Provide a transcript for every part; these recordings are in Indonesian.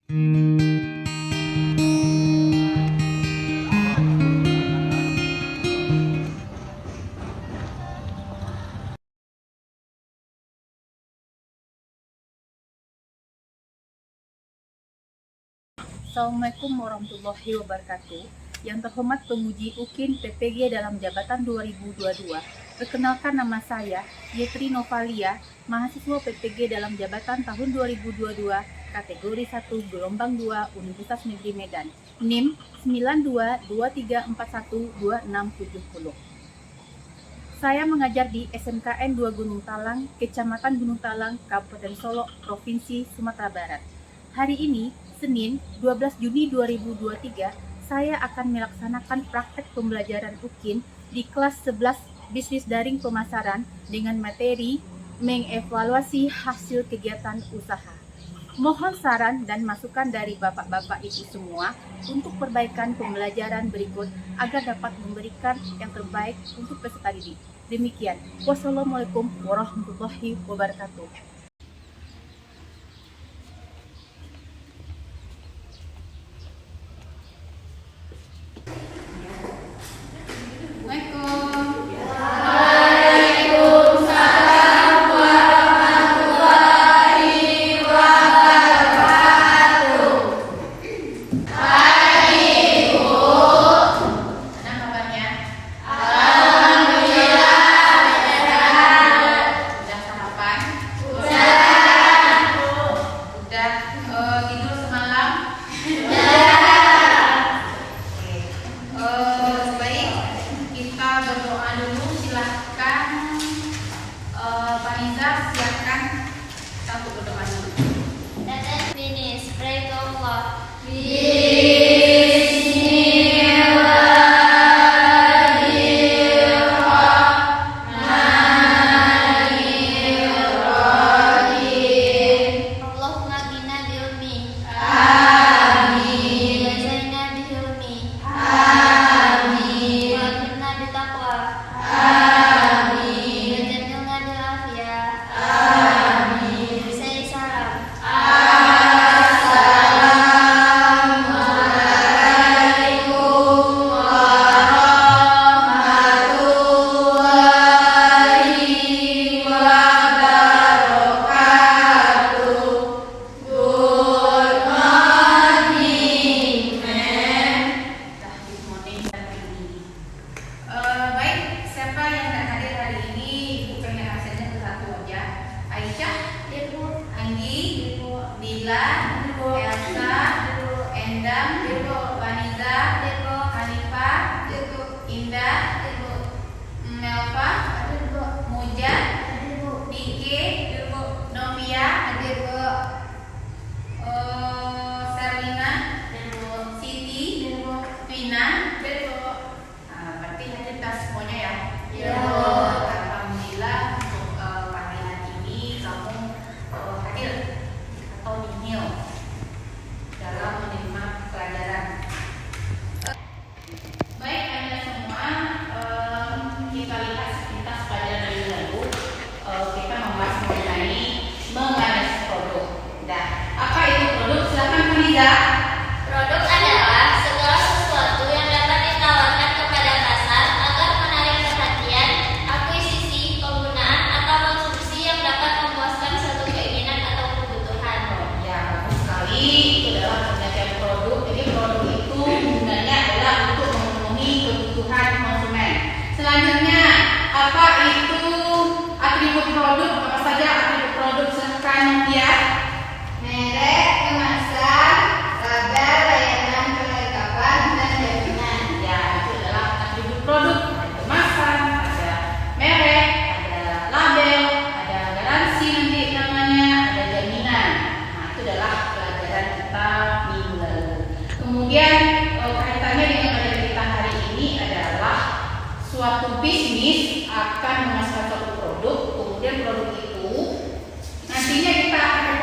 Assalamualaikum warahmatullahi wabarakatuh. Yang terhormat penguji UKIN PPG dalam jabatan 2022. Perkenalkan, nama saya Yetri Novalia, mahasiswa PPG dalam jabatan tahun 2022, kategori 1 gelombang 2 Universitas Negeri Medan. NIM 9223412670. Saya mengajar di SMKN 2 Gunung Talang, Kecamatan Gunung Talang, Kabupaten Solok, Provinsi Sumatera Barat. Hari ini, Senin 12 Juni 2023, saya akan melaksanakan praktek pembelajaran UKIN di kelas 11 Bisnis Daring Pemasaran dengan materi mengevaluasi hasil kegiatan usaha. Mohon saran dan masukan dari Bapak-Bapak Ibu semua untuk perbaikan pembelajaran berikut agar dapat memberikan yang terbaik untuk peserta didik. Demikian. Wassalamualaikum warahmatullahi wabarakatuh. Produk adalah segala sesuatu yang dapat ditawarkan kepada pasar agar menarik perhatian, akuisisi, penggunaan, atau konsumsi yang dapat memuaskan suatu keinginan atau kebutuhan. Ya, bagus sekali. Itu adalah pengertian produk. Jadi produk itu gunanya adalah untuk memenuhi kebutuhan konsumen. Selanjutnya, apa itu atribut produk? Apa saja atribut produk? Silahkan ya. Merek, kemasan, label, layanan, kelengkapan, dan jaminan. Ya, itu adalah atribut produk. Ada kemasan, ada merek, ada label, ada garansi nanti namanya, ada jaminan. Nah, itu adalah pelajaran kita minggu lalu. Kemudian kaitannya dengan pelajaran kita hari ini adalah suatu bisnis akan menghasilkan suatu produk, kemudian produk itu nantinya kita akan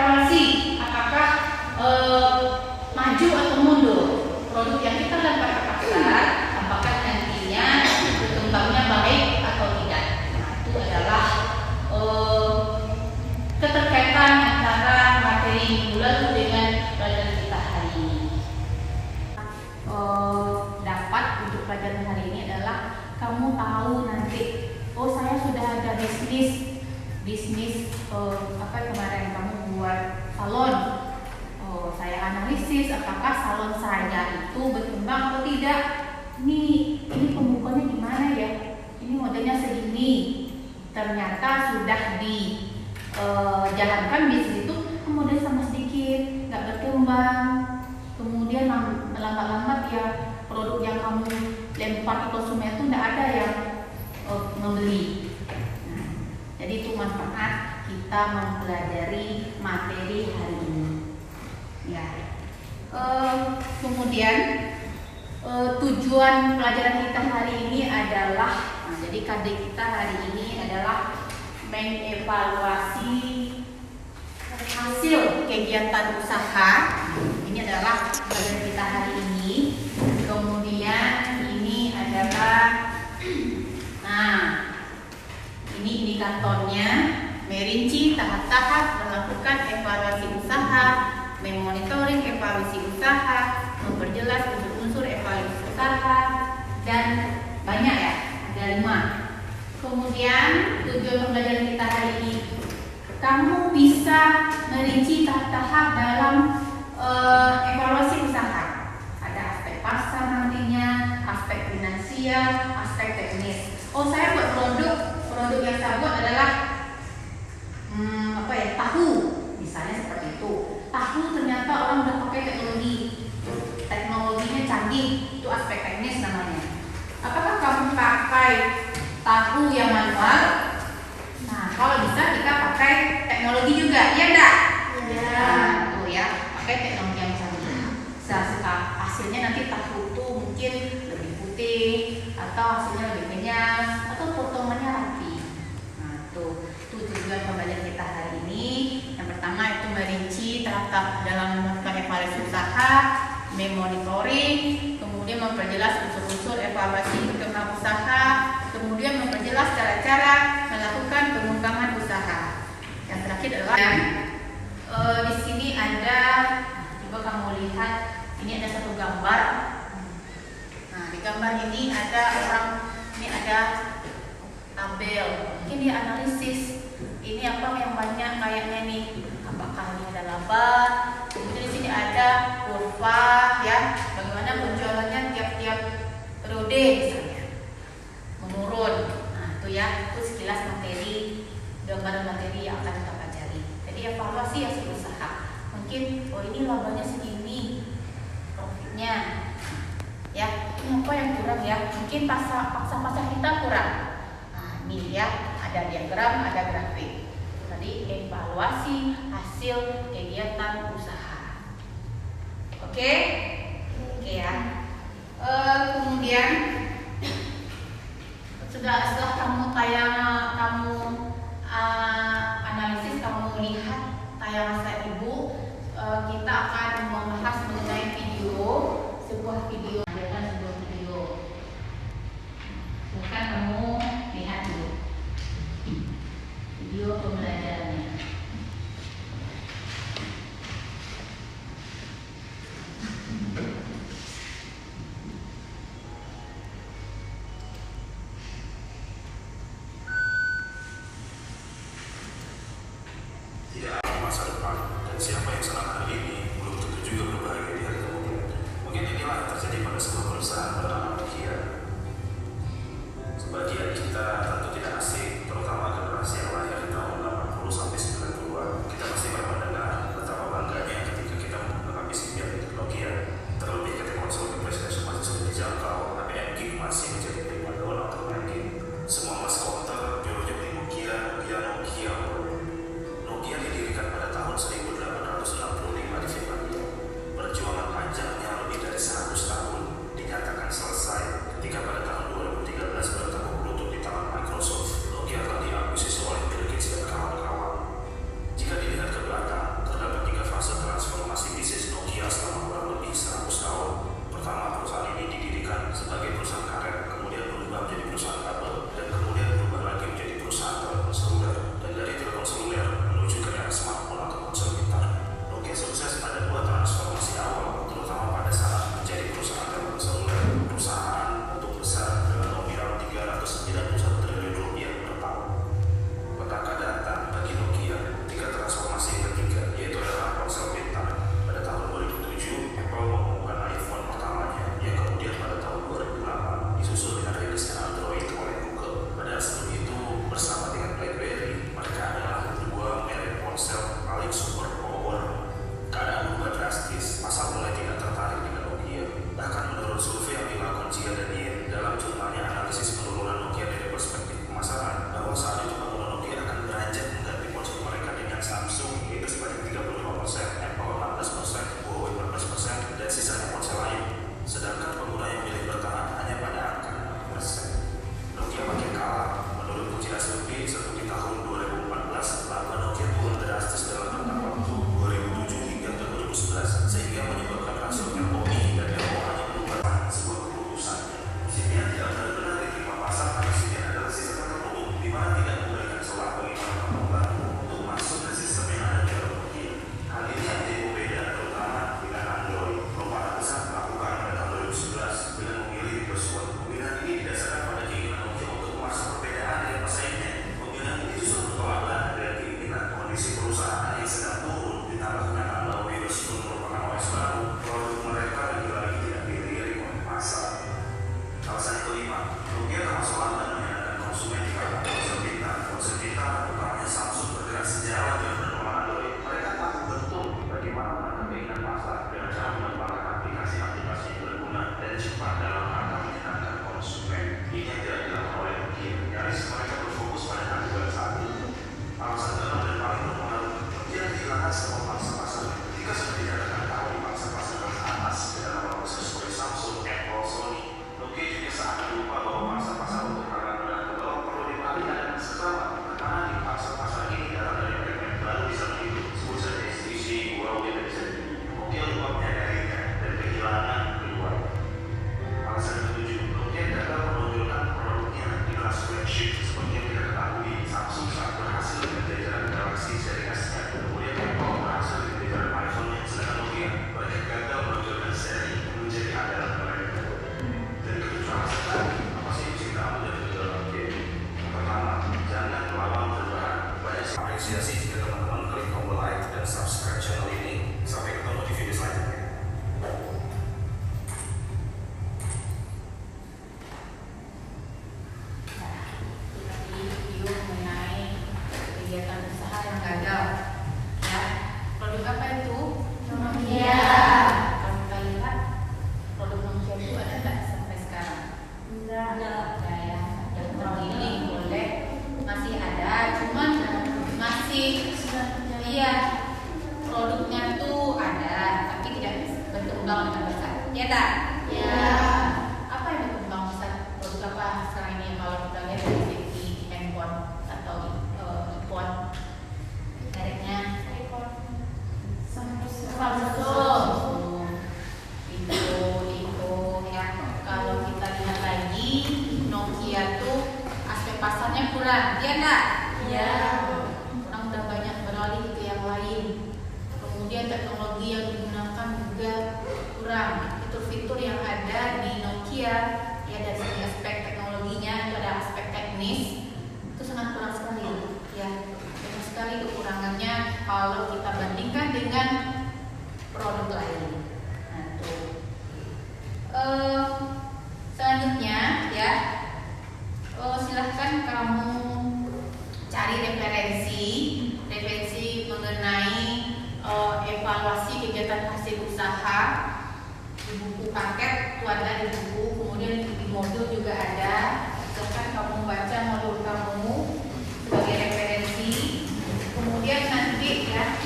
analisis apakah salon saya itu berkembang atau tidak. Ini pembukuannya gimana ya? Ini modelnya segini. Ternyata sudah dijalankan bisnis itu model sama sedikit, nggak berkembang. Kemudian lambat-lambat ya produk yang kamu lempar ke konsumen itu nggak ada yang membeli. Nah, jadi itu manfaat kita mempelajari materi hari ini. Ya. Kemudian tujuan pelajaran kita hari ini adalah, jadi KD kita hari ini adalah mengevaluasi hasil kegiatan usaha. Ini adalah pelajaran kita hari ini. Kemudian ini adalah, nah ini indikatornya, merinci tahap-tahap melakukan evaluasi usaha, memonitoring evaluasi usaha, memperjelas unsur-unsur evaluasi usaha, dan banyak ya, ada 5. Kemudian tujuan pembelajaran kita hari ini, kamu bisa merinci tahap-tahap dalam evaluasi usaha. Ada aspek pasar nantinya, aspek finansial, aspek teknis. Oh, saya buat produk yang saya buat adalah tahu, misalnya seperti itu. Tahu ternyata orang udah pakai teknologinya canggih, itu aspek teknis namanya. Apakah kamu pakai tahu yang manual? Nah, kalau bisa kita pakai teknologi juga, ya enggak? Ya, tuh ya, pakai teknologi yang canggih. Hasilnya nanti tahu itu mungkin lebih putih, atau hasilnya lebih kenyal, atau potongannya rapi. Nah, itu tujuan pembelajaran kita hari ini. Yang pertama itu merinci tahap-tahap dalam melakukan evaluasi usaha, memonitoring, kemudian memperjelas unsur-unsur evaluasi perkembangan usaha, kemudian memperjelas cara-cara melakukan pengembangan usaha. Yang terakhir adalah di sini ada, coba kamu lihat, ini ada satu gambar. Nah, di gambar ini ada tabel. Mungkin dia analisis. Ini apa yang banyak kayaknya nih? Apakah ini ada laba? Kemudian di sini ada kurva, ya. Bagaimana penjualannya tiap-tiap periode misalnya menurun. Nah, itu ya, itu sekilas materi, gambaran materi yang akan kita pelajari. Jadi evaluasi hasil usaha. Mungkin ini labanya segini, profitnya. Ya, ini apa yang kurang ya? Mungkin pasar kita kurang. Nah, ini ya, ada diagram, ada grafik. Tadi evaluasi hasil kegiatan usaha. Oke ya. Kemudian setelah kamu analisis, kamu lihat tayangan saya Ibu, kita akan membahas mengenai sebuah video. Bukan kamu lihat dulu video pembelajarannya. Tidak ada masa depan, dan siapa yang senang hari ini belum tentu juga berbahagia di hari kemudian. Mungkin inilah yang terjadi pada sebuah perusahaan bernama Nokia. Sebagian kita tentu tidak asing, terutama generasi yang lahir di tahun 80 apresiasi jika teman-teman klik tombol like dan subscribe channel ini. Sampai ketemu di video selanjutnya. Video mengenai kegiatan usaha yang gagal. Ya, produk apa itu? Nokia. Kalau kita lihat produk Nokia itu ada nggak sampai sekarang? Enggak. Ada ya. Yang terpilih boleh masih ada, cuman masih iya produknya tuh ada, tapi tidak berkembang dengan besar. Ya tak? Ya. Apa yang berkembang besar? Produk apa sekarang ini kalau kita lihat dari segi handphone atau iPhone, mereknya Samsung, Vivo ya. Kalau kita lihat lagi Nokia tuh aspek pasarnya kurang, ya enggak? Ya. Orang udah banyak beralih ke yang lain. Kemudian teknologi yang digunakan juga kurang. Fitur-fitur yang ada di Nokia ya dari segi aspek teknologinya itu ada aspek teknis itu sangat kurang sekali ya. Banyak sekali kekurangannya kalau kita bandingkan dengan produk lain. Nah, tuh. Selanjutnya ya, silahkan kamu cari referensi mengenai evaluasi kegiatan hasil usaha di buku paket itu ada di buku, kemudian di modul juga ada. Silahkan kamu baca modul kamu sebagai referensi, kemudian nanti ya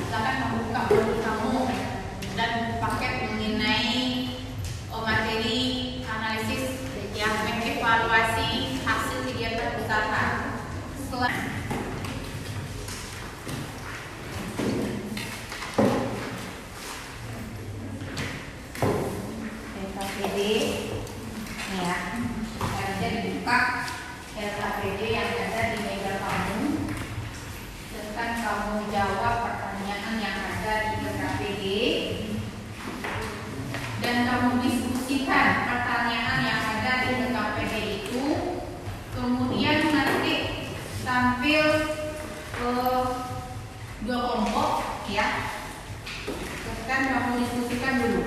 silahkan kamu buka modul kamu dan paket mengenai materi analisis yang mengevaluasi hasil kegiatan usaha. LKPD nih ya, harusnya dibuka LKPD yang ada di meja kamu. Silahkan kamu jawab pertanyaan yang ada di LKPD dan kamu diskusikan pertanyaan yang ada di LKPD itu. Kemudian nanti tampil dua kelompok ya. Silahkan kamu diskusikan dulu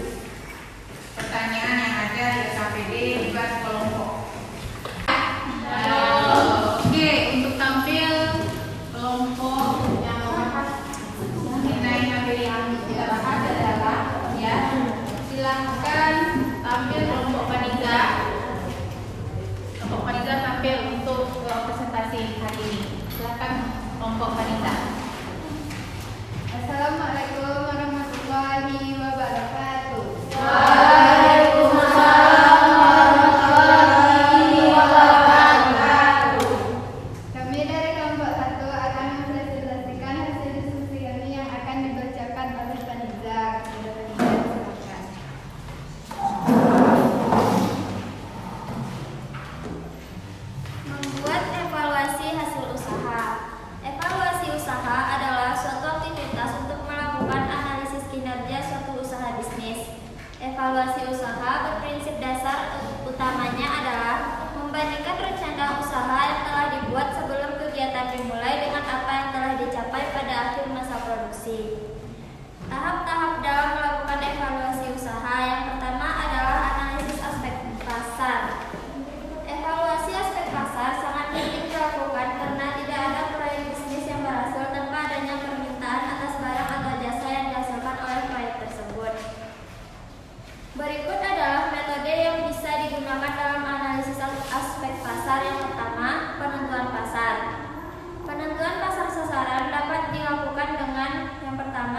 pertanyaan yang ada di LKPD buat kelompok. Oke, untuk tampil kelompok yang mengenai materi yang kita bahas adalah ya, silahkan tampil kelompok panitia. Kelompok panitia tampil untuk presentasi hari ini. Silahkan kelompok panitia. Assalamualaikum warahmatullahi wabarakatuh. Kami dari kelompok 1 akan mempresentasikan hasil diskusi kami yang akan dibacakan oleh panitia. Kepada panitia silakan. Membuat evaluasi hasil usaha. Evaluasi usaha adalah suatu aktivitas untuk melakukan analisis kinerja suatu usaha bisnis. Evaluasi usaha berprinsip dasar utamanya adalah membandingkan rencana usaha yang telah dibuat sebelum kegiatan dimulai dengan apa yang telah dicapai pada akhir masa produksi. Tahap-tahap dalam melakukan evaluasi usaha yang pertama adalah analisis aspek pasar. Evaluasi aspek pasar sangat penting dilakukan karena tidak ada proyek bisnis yang berhasil tanpa adanya permintaan atas barang atau jasa yang dihasilkan oleh proyek tersebut. Berikut adalah metode yang bisa digunakan dalam analisis aspek pasar. Yang pertama, penentuan pasar. Penentuan pasar sasaran dapat dilakukan dengan yang pertama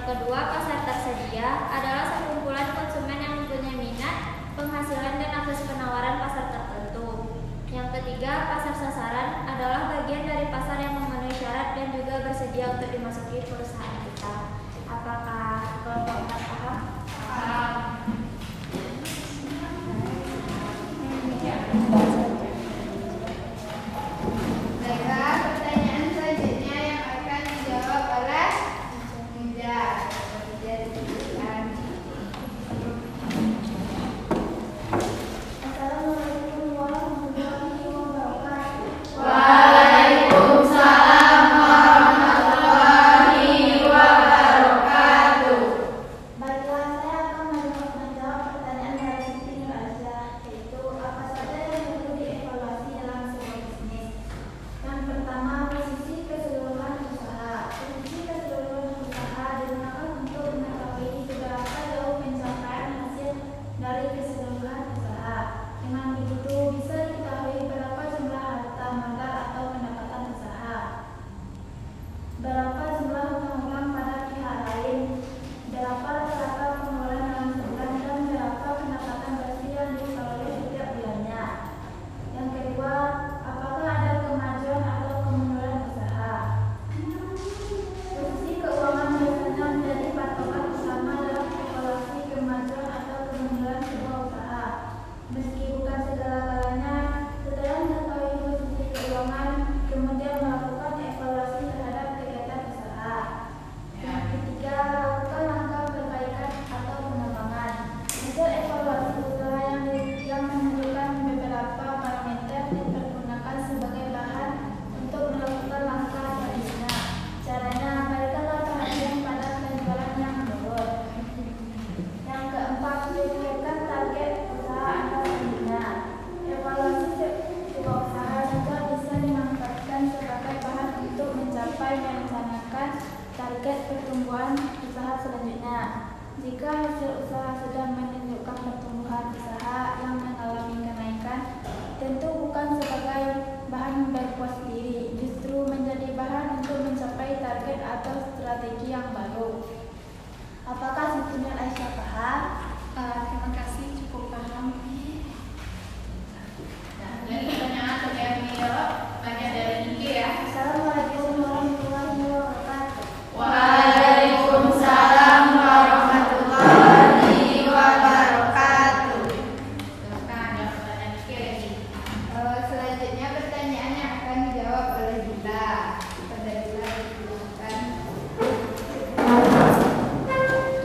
Yang kedua, pasar tersedia adalah sekumpulan konsumen yang mempunyai minat, penghasilan, dan akses penawaran pasar tertentu. Yang ketiga, pasar sasaran adalah bagian dari pasar yang memenuhi syarat dan juga bersedia untuk dimasuki perusahaan kita. Apakah kelompok 4 paham? Paham. Baiklah, pertanyaan selanjutnya yang akan dijawab oleh Ninja. Assalamualaikum warahmatullahi wabarakatuh. Waalaikumsalam warahmatullahi wabarakatuh. Baiklah, saya akan menjawab pertanyaan dari Siti Nur Aja, yaitu apa saja yang perlu dievaluasi dalam sebuah bisnis. Yang pertama, posisi keseluruhan usaha. Posisi keseluruhan usaha digunakan untuk mengetahui seberapa jauh pencapaian hasil dari keseluruhan usaha. Dengan begitu, bisa diketahui berapa jumlah harta modal atau pendapatan usaha, berapa jumlah hutang pada pihak lain, berapa rata-rata pengeluaran dalam sebulan, dan berapa pendapatan bersih yang diperoleh setiap bulannya. Yang kedua, apakah ada kemajuan atau kemunduran usaha. Posisi keuangan biasanya menjadi patokan utama dalam evaluasi kemajuan atau kemunduran sebuah usaha. Meski bukan segala-galanya, setelah mengetahui posisi keuangan, kemudian melakukan evaluasi terhadap kegiatan usaha. Yang ketiga, lakukan langkah perbaikan atau pengembangan. Hasil evaluasi usaha yang menunjukkan beberapa parameter dipergunakan sebagai bahan untuk melakukan langkah selanjutnya. Caranya, berikanlah perhatian pada penjualan yang menurun. Yang keempat, pikirkan target usaha Anda selanjutnya. Evaluasi sebuah usaha juga bisa dimanfaatkan sebagai bahan untuk mencapai dan merencanakan target pertumbuhan usaha selanjutnya. Jika hasil usaha sudah menunjukkan pertumbuhan usaha yang mengalami kenaikan, tentu bukan sebagai bahan berpuas diri, justru menjadi bahan untuk mencapai target atau strategi yang baru. Apakah Siti Nur Aisyah paham? Terima kasih, cukup paham. Dan pertanyaan yang dijawab banyak dari Niki ya. Assalamualaikum warahmatullahi wabarakatuh. Waalaikumsalam warahmatullahi wabarakatuh. Silakan jawab pertanyaan Niki lagi. Selanjutnya pertanyaan yang akan dijawab oleh Dila. Pada Dila silakan.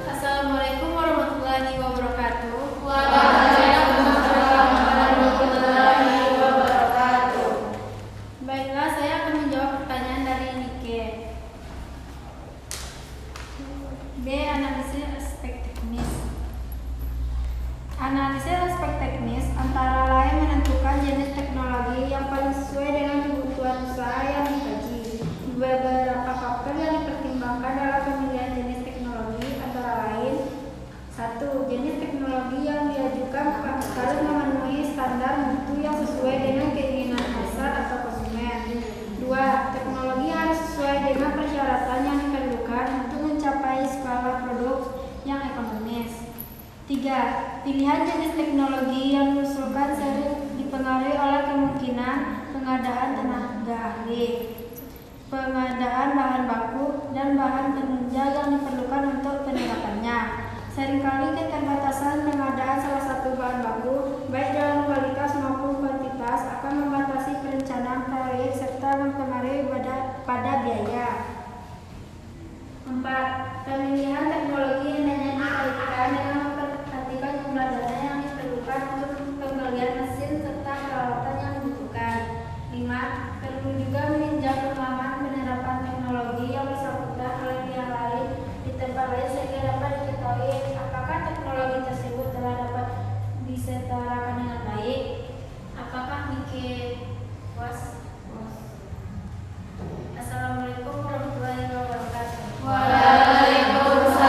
Assalamualaikum warahmatullahi wabarakatuh. Waalaikumsalam warahmatullahi wabarakatuh. Baiklah, saya akan menjawab pertanyaan dari Nike. B. Analisis aspek teknis. Analisis aspek teknis antara lain menentukan jenis teknologi yang paling sesuai dengan kebutuhan usaha yang dikaji. Beberapa faktor yang dipertimbangkan dalam pemilihan jenis teknologi antara lain: 1. Jenis teknologi yang diajukan harus memenuhi standar mutu yang sesuai dengan keinginan pasar atau konsumen. 2. Teknologi harus sesuai dengan persyaratan yang diperlukan untuk mencapai skala produk yang ekonomis. 3. Pilihan jenis teknologi yang diusulkan sering dipengaruhi oleh kemungkinan pengadaan tenaga ahli, pengadaan bahan baku, dan bahan penunjang yang diperlukan untuk penerapannya. Seringkali keterbatasan pengadaan salah satu bahan baku, baik dalam kualitas maupun kuantitas, akan membatasi perencanaan proyek serta mempengaruhi pada biaya. 4. Pemilihan teknologi hendaknya dikaitkan dengan memperhatikan jumlah dana yang diperlukan untuk pembelian mesin serta peralatan yang dibutuhkan. 5. Perlu juga meninjau pengalaman penerapan teknologi yang bersangkutan oleh pihak lain di tempat lain sehingga dapat diketahui apakah teknologi tersebut telah dapat disetarakan dengan baik. Apakah Nike puas? Assalamualaikum warahmatullahi wabarakatuh. Waalaikumsalam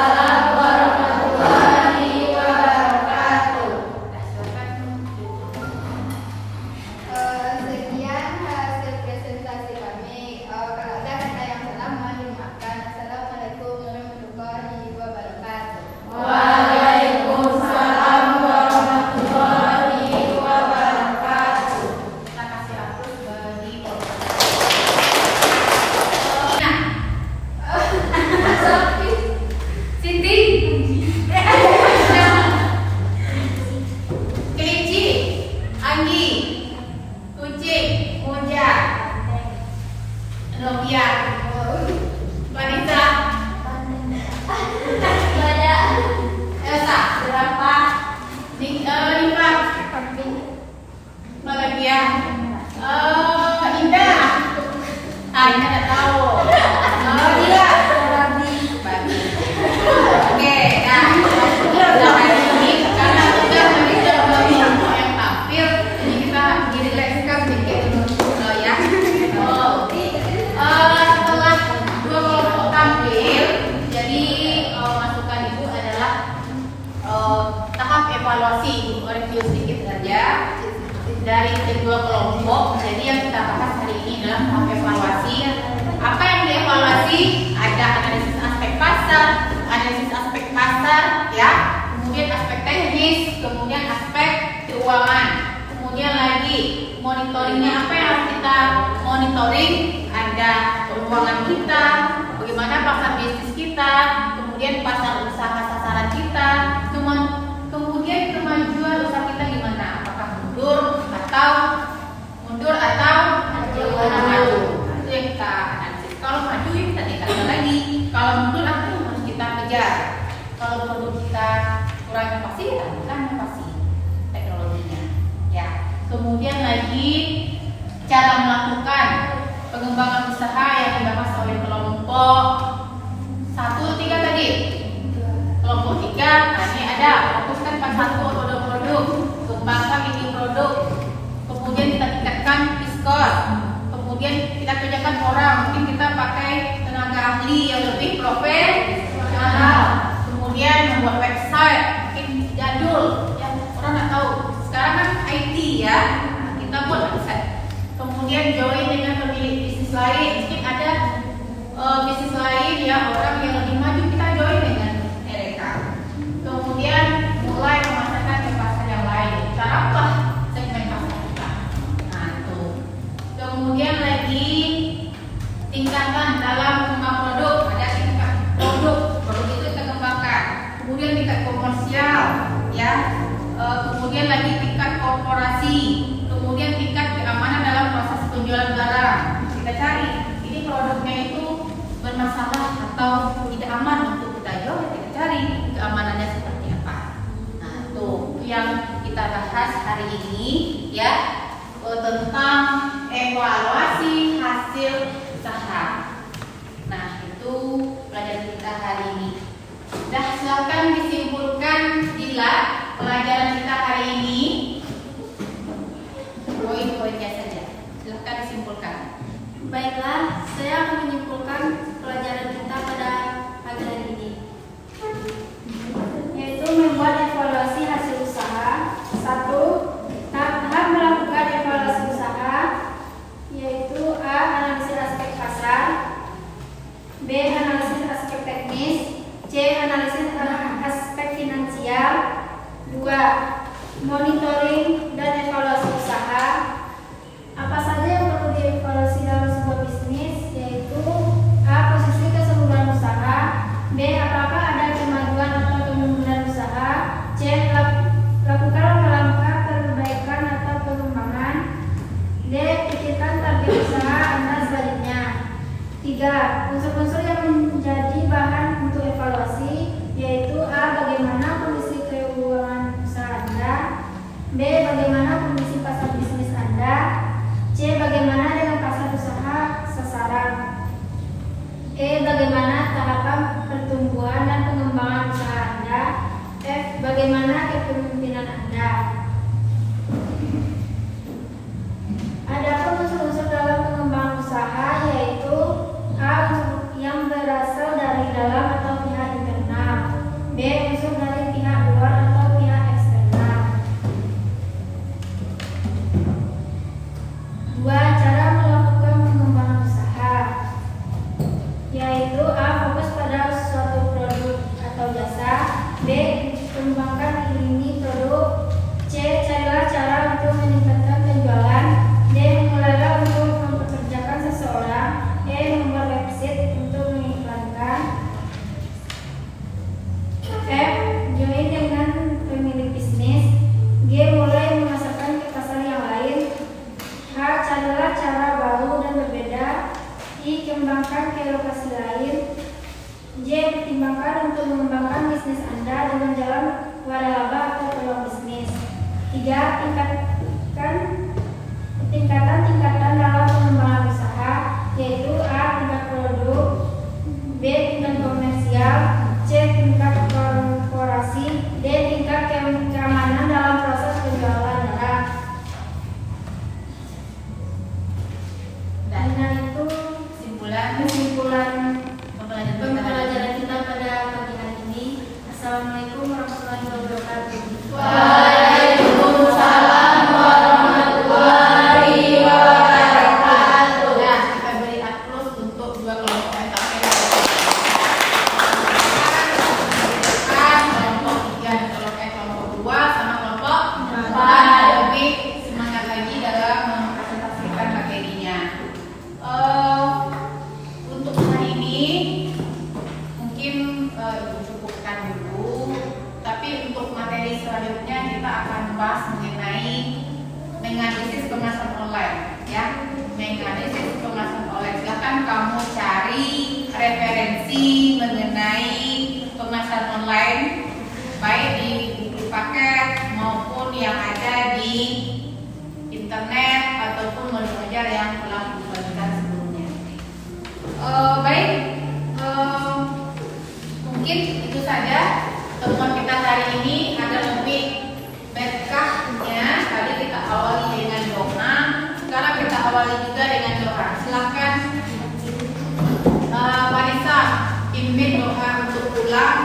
review sedikit saja dari kedua kelompok. Jadi yang kita bahas hari ini adalah tahap evaluasi. Apa yang dievaluasi? Ada analisis aspek pasar, ya, kemudian aspek teknis, kemudian aspek keuangan, kemudian lagi monitoringnya. Apa yang harus kita monitoring? Ada keuangan kita, bagaimana pasar bisnis kita, kemudian pasar usaha sasaran kita, kemudian kemajuan usaha kita gimana? Apakah mundur atau maju? Itu yang kita analisis. Kalau maju ya kita tingkatkan lagi. Kalau mundur apa yang harus kita kejar? Kalau produk kita kurang inovasi, kita tambahkan inovasi teknologinya. Ya. Kemudian lagi cara melakukan pengembangan usaha yang dibahas oleh kelompok 1-3 tadi. Kelompok 3, nah ini ada fokuskan pada produk, kembangkan ini produk, kemudian kita tingkatkan diskon, kemudian kita kerjakan orang, mungkin kita pakai tenaga ahli yang lebih profesional, kemudian membuat website, mungkin jadul, yang orang nggak tahu. Sekarang kan IT ya, kita buat website. Kemudian join dengan pemilik bisnis lain, mungkin ada bisnis lain ya, orang yang lebih maju, kita join dengan mereka. Kemudian mulai memasarkan ke pasar yang lain. Cara apa? Segmen pasar kita. Nah itu. Kemudian lagi tingkatan dalam mengembang produk. Ada tingkat produk itu kita kembangkan. Kemudian tingkat komersial, ya. Kemudian lagi tingkat korporasi. Kemudian tingkat keamanan dalam proses penjualan barang. Kita cari ini produknya itu bermasalah atau tidak aman untuk kita jual, kita cari keamanannya seperti apa. Nah itu yang kita bahas hari ini, ya, tentang evaluasi hasil usaha. Nah itu pelajaran kita hari ini. Dah, silakan disimpulkan bila pelajaran kita hari ini. Poin-poinnya saja. Silakan disimpulkan. Baiklah, saya akan menyimpulkan pelajaran kita pada pagi hari ini, yaitu membuat evaluasi hasil usaha. 1. Tahap melakukan evaluasi usaha, yaitu A. Analisis aspek pasar, B. Analisis aspek teknis, C. Analisis aspek finansial. 2. Monitoring dan evaluasi usaha. Apa saja yang perlu dievaluasi dalam sebuah bisnis, yaitu A. Posisi keseluruhan usaha, B. Apakah ada kemajuan atau kemunduran usaha, C. Lakukan langkah-langkah perbaikan atau pengembangan, D. Pikirkan target usaha Anda sebaliknya. 3. Unsur-unsur yang menjadi bahan untuk evaluasi, yaitu A. Bagaimana kondisi keuangan usaha Anda, B. Bagaimana kondisi pasar bisnis Anda, C. Bagaimana dengan pasar usaha sasaran, E. Bagaimana tahapan pertumbuhan dan pengembangan usaha Anda, F. Bagaimana kepemimpinan Anda. Adapun unsur-unsur dalam pengembangan usaha, yaitu A. Unsur yang berasal dari dalam atau pihak internal, B. Unsur dari pihak luar atau pihak eksternal. 2. Cara melakukan pengembangan usaha, yaitu A. Fokus pada suatu produk atau jasa, B. Kembangkan lini produk, C. Carilah cara untuk meningkatkan penjualan, D. Mulailah untuk mempekerjakan seseorang, E. Membuat website untuk mengiklankan, F. Join dengan pemilik bisnis, G. Mulai memasarkan ke pasar yang lain, H. Carilah cara baru dan berbeda, I. Kembangkan ke lokasi lain, J. Pertimbangkan untuk mengembangkan bisnis Anda dengan jalan waralaba atau peluang bisnis. 3. Tingkatan dalam pengembangan usaha, yaitu A. Tingkat produk, B. Tingkat komersial, C. Tingkat korporasi, D. Tingkat keamanan dalam proses penjualan barang. Dan Nah itu kesimpulan pembelajaran kita pada pagi hari ini. Assalamualaikum warahmatullahi wabarakatuh. Waalaikumsalam. Ibu cukupkan dulu. Tapi untuk materi selanjutnya kita akan bahas mengenai menganalisis kemasan online, ya. Menganalisis kemasan online. Silakan kamu cari referensi mengenai kemasan online, baik di buku paket maupun yang ada di internet ataupun modul-modul yang telah dibagikan sebelumnya. Baik, mungkin itu saja temuan kita hari ini. Ada lebih berkahnya. Tadi kita awali dengan doa, sekarang kita awali juga dengan doa. Silakan Vanessa pimpin doa untuk pulang.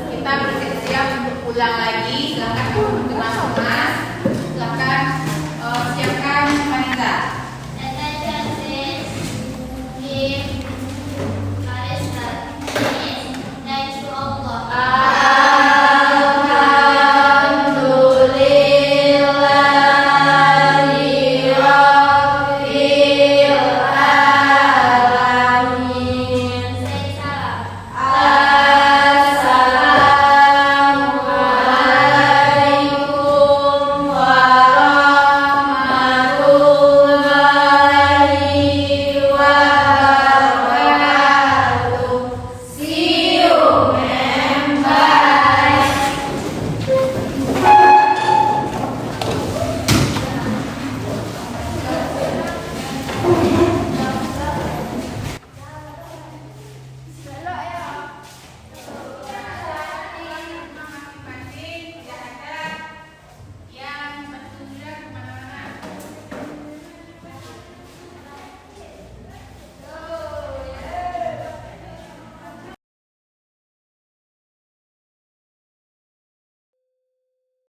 Kita bersiap untuk pulang lagi. Silakan teman-teman, silakan.